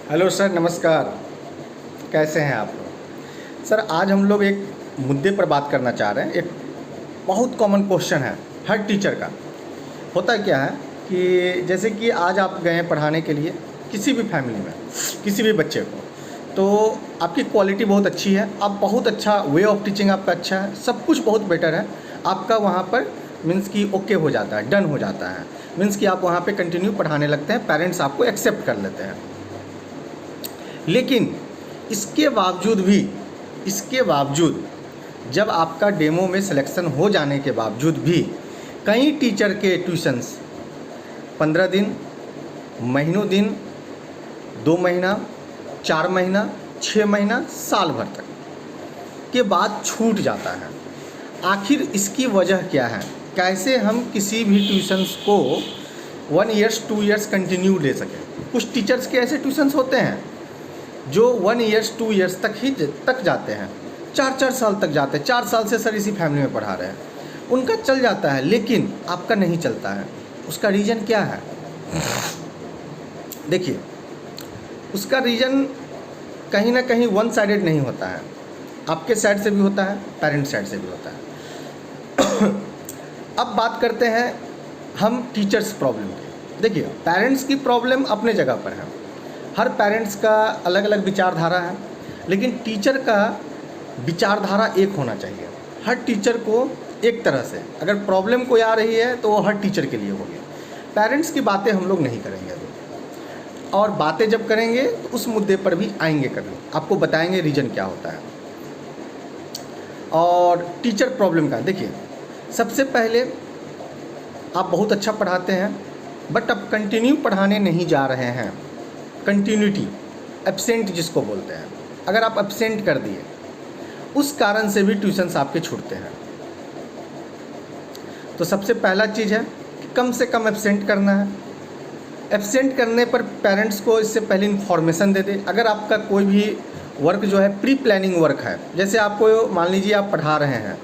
Hello sir, नमस्कार। कैसे हैं आप लोग? सर, आज हम लोग एक मुद्दे पर बात करना चाह रहे हैं। एक बहुत कॉमन क्वेश्चन है हर टीचर का। होता क्या है कि जैसे कि आज आप गए हैं पढ़ाने के लिए किसी भी फैमिली में किसी भी बच्चे को, तो आपकी क्वालिटी बहुत अच्छी है, आप बहुत अच्छा वे ऑफ टीचिंग आपका अच्छा है, सब कुछ बहुत बेटर है। आपका वहाँ पर मीन्स कि ओके हो जाता है, डन हो जाता है, मीन्स कि आप वहाँ पे कंटिन्यू पढ़ाने लगते हैं, पेरेंट्स आपको एक्सेप्ट कर लेते हैं। लेकिन इसके बावजूद जब आपका डेमो में सिलेक्शन हो जाने के बावजूद भी कई टीचर के ट्यूशन्स 15 दिन, महीनों दिन, 2 महीना, 4 महीना, 6 महीना, साल भर तक के बाद छूट जाता है। आखिर इसकी वजह क्या है? कैसे हम किसी भी ट्यूशन्स को 1 ईयर्स 2 ईयर्स कंटिन्यू ले सकें? कुछ टीचर्स के ऐसे ट्यूशन्स होते हैं जो 1 ईयर्स 2 ईयर्स तक जाते हैं, 4 साल तक जाते हैं। 4 साल से सर इसी फैमिली में पढ़ा रहे हैं, उनका चल जाता है, लेकिन आपका नहीं चलता है। उसका रीज़न क्या है? देखिए, उसका रीज़न कहीं ना कहीं वन साइडेड नहीं होता है। आपके साइड से भी होता है, पेरेंट साइड से भी होता है। अब बात करते हैं हम टीचर्स प्रॉब्लम की। देखिए, पेरेंट्स की प्रॉब्लम अपने जगह पर है, हर पेरेंट्स का अलग अलग विचारधारा है, लेकिन टीचर का विचारधारा एक होना चाहिए। हर टीचर को एक तरह से अगर प्रॉब्लम कोई आ रही है तो वो हर टीचर के लिए होगी। पेरेंट्स की बातें हम लोग नहीं करेंगे अभी, और बातें जब करेंगे तो उस मुद्दे पर भी आएंगे कभी, आपको बताएंगे रीज़न क्या होता है। और टीचर प्रॉब्लम का देखिए, सबसे पहले आप बहुत अच्छा पढ़ाते हैं बट अब कंटिन्यू पढ़ाने नहीं जा रहे हैं। कंटिन्यूटी, एब्सेंट जिसको बोलते हैं, अगर आप एब्सेंट कर दिए उस कारण से भी ट्यूशन्स आपके छूटते हैं। तो सबसे पहला चीज़ है कि कम से कम एब्सेंट करना है। एब्सेंट करने पर पेरेंट्स को इससे पहले इन्फॉर्मेशन दे दे। अगर आपका कोई भी वर्क जो है प्री प्लानिंग वर्क है, जैसे आपको मान लीजिए आप पढ़ा रहे हैं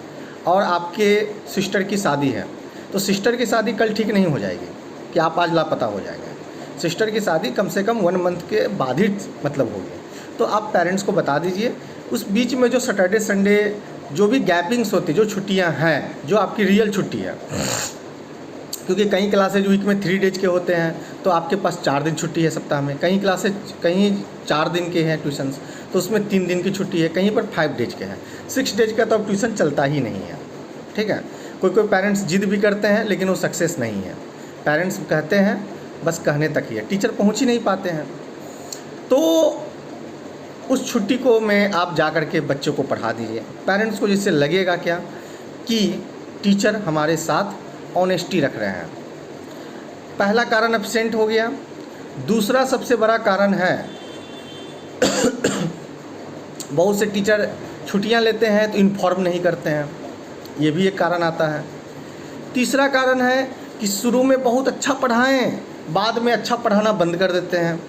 और आपके सिस्टर की शादी है, तो सिस्टर की शादी कल ठीक नहीं हो जाएगी कि आप आज लापता हो जाएंगे। सिस्टर की शादी कम से कम 1 मंथ के बाद ही मतलब होगी। तो आप पेरेंट्स को बता दीजिए, उस बीच में जो सैटरडे संडे जो भी गैपिंग्स होती, जो छुट्टियां हैं, जो आपकी रियल छुट्टी है, क्योंकि कई क्लासेज वीक में 3 डेज के होते हैं, तो आपके पास 4 दिन छुट्टी है सप्ताह में। कहीं क्लासेज कहीं 4 दिन के हैं ट्यूशन्स, तो उसमें 3 दिन की छुट्टी है, कहीं पर 5 डेज के हैं। 6 डेज का तो अब ट्यूशन चलता ही नहीं है, ठीक है। कोई पेरेंट्स जिद भी करते हैं लेकिन वो सक्सेस नहीं है। पेरेंट्स कहते हैं बस कहने तक ही है, टीचर पहुंच ही नहीं पाते हैं। तो उस छुट्टी को में आप जा कर के बच्चों को पढ़ा दीजिए। पेरेंट्स को जिससे लगेगा क्या कि टीचर हमारे साथ ऑनेस्टी रख रहे हैं। पहला कारण एब्सेंट हो गया। दूसरा सबसे बड़ा कारण है बहुत से टीचर छुट्टियां लेते हैं तो इन्फॉर्म नहीं करते हैं, ये भी एक कारण आता है। तीसरा कारण है कि शुरू में बहुत अच्छा पढ़ाएं, बाद में अच्छा पढ़ाना बंद कर देते हैं।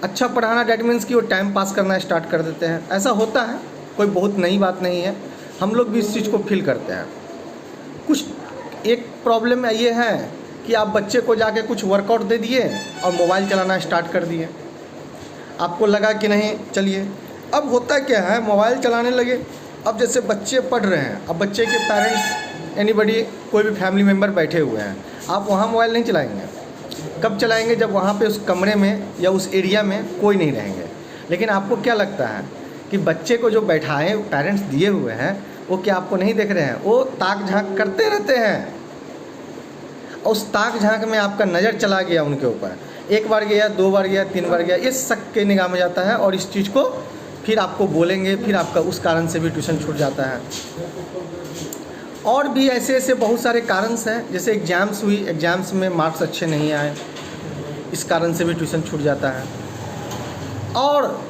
अच्छा पढ़ाना डैट मीन्स कि वो टाइम पास करना स्टार्ट कर देते हैं। ऐसा होता है, कोई बहुत नई बात नहीं है, हम लोग भी इस चीज़ को फील करते हैं। कुछ एक प्रॉब्लम ये है कि आप बच्चे को जाके कुछ वर्कआउट दे दिए और मोबाइल चलाना स्टार्ट कर दिए। आपको लगा कि नहीं चलिए, अब होता क्या है, मोबाइल चलाने लगे। अब जैसे बच्चे पढ़ रहे हैं, अब बच्चे के पेरेंट्स एनीबडी कोई भी फैमिली मेम्बर बैठे हुए हैं, आप वहाँ मोबाइल नहीं चलाएंगे। कब चलाएंगे? जब वहाँ पे उस कमरे में या उस एरिया में कोई नहीं रहेंगे। लेकिन आपको क्या लगता है कि बच्चे को जो बैठाए पेरेंट्स दिए हुए हैं, वो क्या आपको नहीं देख रहे हैं? वो ताक झांक करते रहते हैं। उस ताक झांक में आपका नज़र चला गया उनके ऊपर, 1 बार गया, 2 बार गया, 3 बार गया, ये शक के निगाह में जाता है, और इस चीज़ को फिर आपको बोलेंगे, फिर आपका उस कारण से भी ट्यूशन छूट जाता है। और भी ऐसे बहुत सारे कारण हैं, जैसे एग्ज़ाम्स हुई, एग्ज़ाम्स में मार्क्स अच्छे नहीं आए, इस कारण से भी ट्यूशन छूट जाता है। और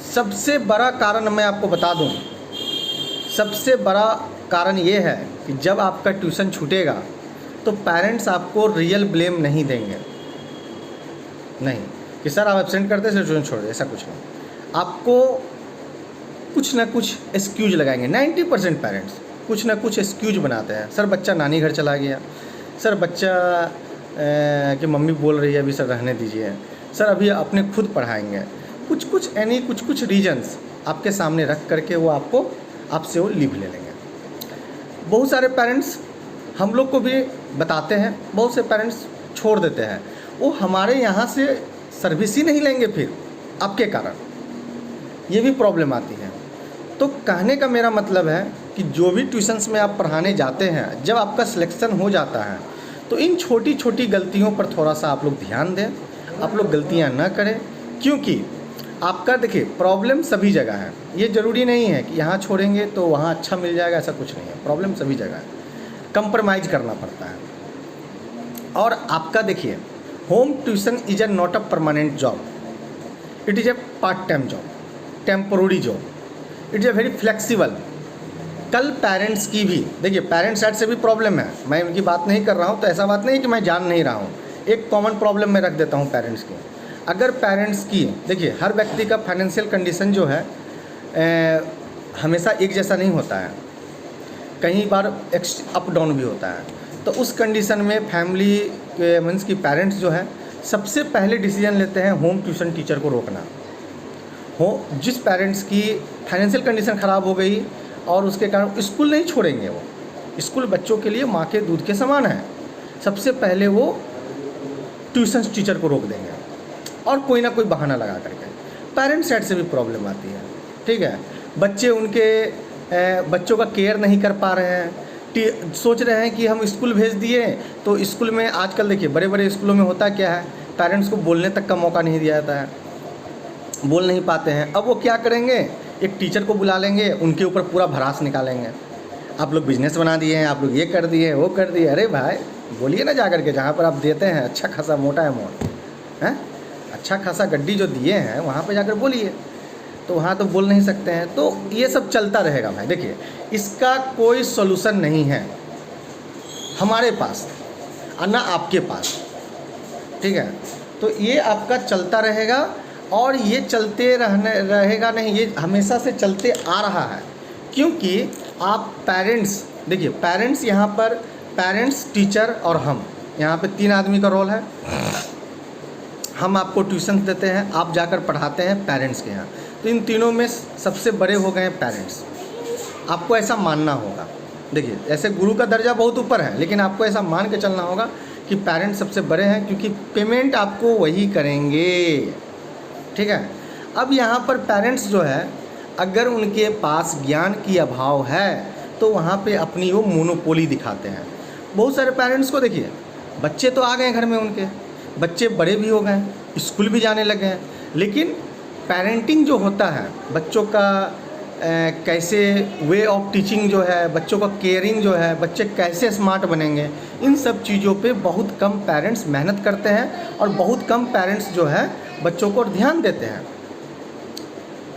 सबसे बड़ा कारण मैं आपको बता दूं, सबसे बड़ा कारण ये है कि जब आपका ट्यूशन छूटेगा तो पेरेंट्स आपको रियल ब्लेम नहीं देंगे। नहीं कि सर आप एब्सेंट करते सर ट्यूशन छोड़ दे, ऐसा कुछ नहीं। आपको कुछ ना कुछ एक्सक्यूज लगाएंगे। 90% पेरेंट्स कुछ ना कुछ एक्सक्यूज बनाते हैं। सर बच्चा नानी घर चला गया, सर बच्चा कि मम्मी बोल रही है अभी, सर रहने दीजिए, सर अभी अपने खुद पढ़ाएंगे, कुछ रीजंस आपके सामने रख करके वो आपसे वो लीव ले लेंगे। बहुत सारे पेरेंट्स हम लोग को भी बताते हैं, बहुत से पेरेंट्स छोड़ देते हैं, वो हमारे यहाँ से सर्विस ही नहीं लेंगे फिर आपके कारण, ये भी प्रॉब्लम आती है। तो कहने का मेरा मतलब है कि जो भी ट्यूशन्स में आप पढ़ाने जाते हैं, जब आपका सिलेक्शन हो जाता है तो इन छोटी छोटी गलतियों पर थोड़ा सा आप लोग ध्यान दें, आप लोग गलतियाँ ना करें, क्योंकि आपका देखिए प्रॉब्लम सभी जगह है। ये ज़रूरी नहीं है कि यहाँ छोड़ेंगे तो वहाँ अच्छा मिल जाएगा, ऐसा कुछ नहीं है। प्रॉब्लम सभी जगह है, कंप्रोमाइज़ करना पड़ता है। और आपका देखिए home tuition is not a permanent job, it is a part time job, temporary job, it is a very flexible. कल पेरेंट्स की भी देखिए, पेरेंट्स साइड से भी प्रॉब्लम है, मैं उनकी बात नहीं कर रहा हूँ, तो ऐसा बात नहीं कि मैं जान नहीं रहा हूँ, एक कॉमन प्रॉब्लम मैं रख देता हूँ पेरेंट्स की। अगर पेरेंट्स की देखिए, हर व्यक्ति का फाइनेंशियल कंडीशन जो है हमेशा एक जैसा नहीं होता है, कई बार अप डाउन भी होता है। तो उस कंडीशन में फैमिली मीन्स की पेरेंट्स जो है सबसे पहले डिसीजन लेते हैं होम ट्यूशन टीचर को रोकना। जिस पेरेंट्स की फाइनेंशियल कंडीशन ख़राब हो गई और उसके कारण स्कूल नहीं छोड़ेंगे, वो स्कूल बच्चों के लिए माँ के दूध के समान है, सबसे पहले वो ट्यूशन टीचर को रोक देंगे और कोई ना कोई बहाना लगा करके। पेरेंट्स साइड से भी प्रॉब्लम आती है, ठीक है। बच्चे उनके बच्चों का केयर नहीं कर पा रहे हैं, सोच रहे हैं कि हम स्कूल भेज दिए तो स्कूल में आजकल देखिए बड़े बड़े स्कूलों में होता क्या है, पेरेंट्स को बोलने तक का मौका नहीं दिया जाता है, बोल नहीं पाते हैं। अब वो क्या करेंगे, एक टीचर को बुला लेंगे, उनके ऊपर पूरा भड़ास निकालेंगे, आप लोग बिजनेस बना दिए हैं, आप लोग ये कर दिए वो कर दिए। अरे भाई बोलिए ना, जा करके जहाँ पर आप देते हैं अच्छा खासा मोटा अमाउंट है, अच्छा खासा गड्डी जो दिए हैं वहाँ पर जाकर बोलिए। तो वहाँ तो बोल नहीं सकते हैं, तो ये सब चलता रहेगा भाई। देखिए इसका कोई सोल्यूशन नहीं है हमारे पास और ना आपके पास, ठीक है। तो ये आपका चलता रहेगा और ये चलते रहेगा नहीं, ये हमेशा से चलते आ रहा है। क्योंकि आप पेरेंट्स देखिए, पेरेंट्स यहाँ पर पेरेंट्स, टीचर और हम, यहाँ पे 3 आदमी का रोल है। हम आपको ट्यूशन देते हैं, आप जाकर पढ़ाते हैं पेरेंट्स के यहाँ, तो इन तीनों में सबसे बड़े हो गए हैं पेरेंट्स। आपको ऐसा मानना होगा। देखिए ऐसे गुरु का दर्जा बहुत ऊपर है, लेकिन आपको ऐसा मान के चलना होगा कि पेरेंट्स सबसे बड़े हैं, क्योंकि पेमेंट आपको वही करेंगे, ठीक है। अब यहाँ पर पेरेंट्स जो है, अगर उनके पास ज्ञान की अभाव है तो वहाँ पे अपनी वो मोनोपोली दिखाते हैं। बहुत सारे पेरेंट्स को देखिए, बच्चे तो आ गए घर में, उनके बच्चे बड़े भी हो गए, स्कूल भी जाने लगे हैं, लेकिन पेरेंटिंग जो होता है, बच्चों का कैसे वे ऑफ टीचिंग जो है, बच्चों का केयरिंग जो है, बच्चे कैसे स्मार्ट बनेंगे, इन सब चीज़ों पे बहुत कम पेरेंट्स मेहनत करते हैं और बहुत कम पेरेंट्स जो है बच्चों को ध्यान देते हैं,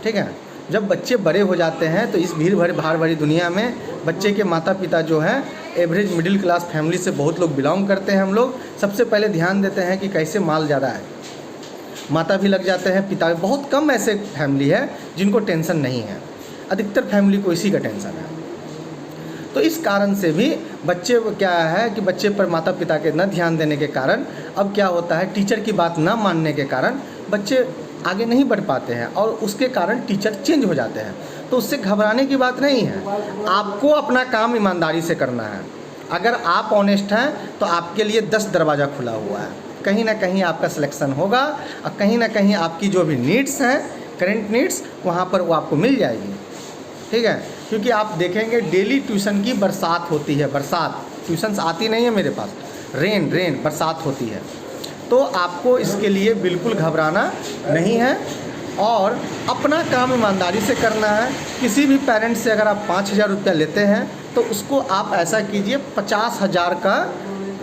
ठीक है। जब बच्चे बड़े हो जाते हैं तो इस भाड़ भरी दुनिया में बच्चे के माता पिता जो हैं एवरेज मिडिल क्लास फैमिली से बहुत लोग बिलोंग करते हैं। हम लोग सबसे पहले ध्यान देते हैं कि कैसे माल ज़्यादा है, माता भी लग जाते हैं, पिता भी। बहुत कम ऐसे फैमिली है जिनको टेंशन नहीं है, अधिकतर फैमिली को इसी का टेंशन है। तो इस कारण से भी बच्चे क्या है कि बच्चे पर माता पिता के न ध्यान देने के कारण अब क्या होता है, टीचर की बात न मानने के कारण बच्चे आगे नहीं बढ़ पाते हैं और उसके कारण टीचर चेंज हो जाते हैं। तो उससे घबराने की बात नहीं है, आपको अपना काम ईमानदारी से करना है। अगर आप ऑनेस्ट हैं तो आपके लिए 10 दरवाज़ा खुला हुआ है, कहीं ना कहीं आपका सिलेक्शन होगा और कहीं ना कहीं आपकी जो भी नीड्स हैं, करेंट नीड्स, वहाँ पर वो आपको मिल जाएगी, ठीक है। क्योंकि आप देखेंगे डेली ट्यूशन की बरसात होती है, बरसात, ट्यूशन्स आती नहीं है मेरे पास, रेन बरसात होती है। तो आपको इसके लिए बिल्कुल घबराना नहीं है और अपना काम ईमानदारी से करना है। किसी भी पेरेंट्स से अगर आप 5,000 रुपया लेते हैं तो उसको आप ऐसा कीजिए 50,000 का,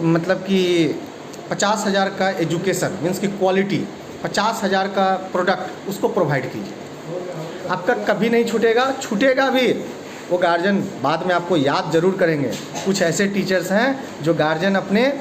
मतलब कि 50,000 का एजुकेशन मीन्स की क्वालिटी, 50,000 का प्रोडक्ट उसको प्रोवाइड कीजिए। आपका कभी नहीं छूटेगा भी। वो गार्जियन बाद में आपको याद ज़रूर करेंगे। कुछ ऐसे टीचर्स हैं जो गार्जियन अपने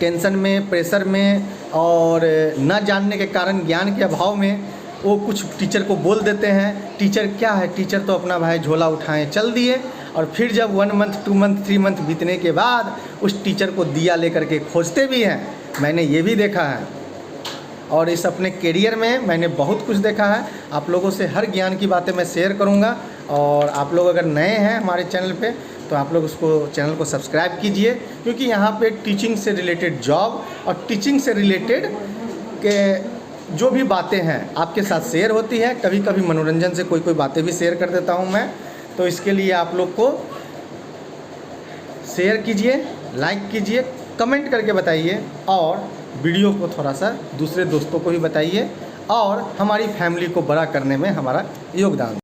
टेंशन में, प्रेशर में और न जानने के कारण, ज्ञान के अभाव में वो कुछ टीचर को बोल देते हैं। टीचर क्या है, टीचर तो अपना भाई झोला उठाएं चल दिए, और फिर जब 1 मंथ 2 मंथ 3 मंथ बीतने के बाद उस टीचर को दिया लेकर के खोजते भी हैं। मैंने ये भी देखा है, और इस अपने करियर में मैंने बहुत कुछ देखा है। आप लोगों से हर ज्ञान की बातें मैं शेयर करूँगा। और आप लोग अगर नए हैं हमारे चैनल पे तो आप लोग उसको चैनल को सब्सक्राइब कीजिए, क्योंकि यहाँ पे टीचिंग से रिलेटेड जॉब और टीचिंग से रिलेटेड के जो भी बातें हैं आपके साथ शेयर होती है। कभी कभी मनोरंजन से कोई बातें भी शेयर कर देता हूँ मैं। तो इसके लिए आप लोग को शेयर कीजिए, लाइक कीजिए, कमेंट करके बताइए और वीडियो को थोड़ा सा दूसरे दोस्तों को भी बताइए और हमारी फैमिली को बड़ा करने में हमारा योगदान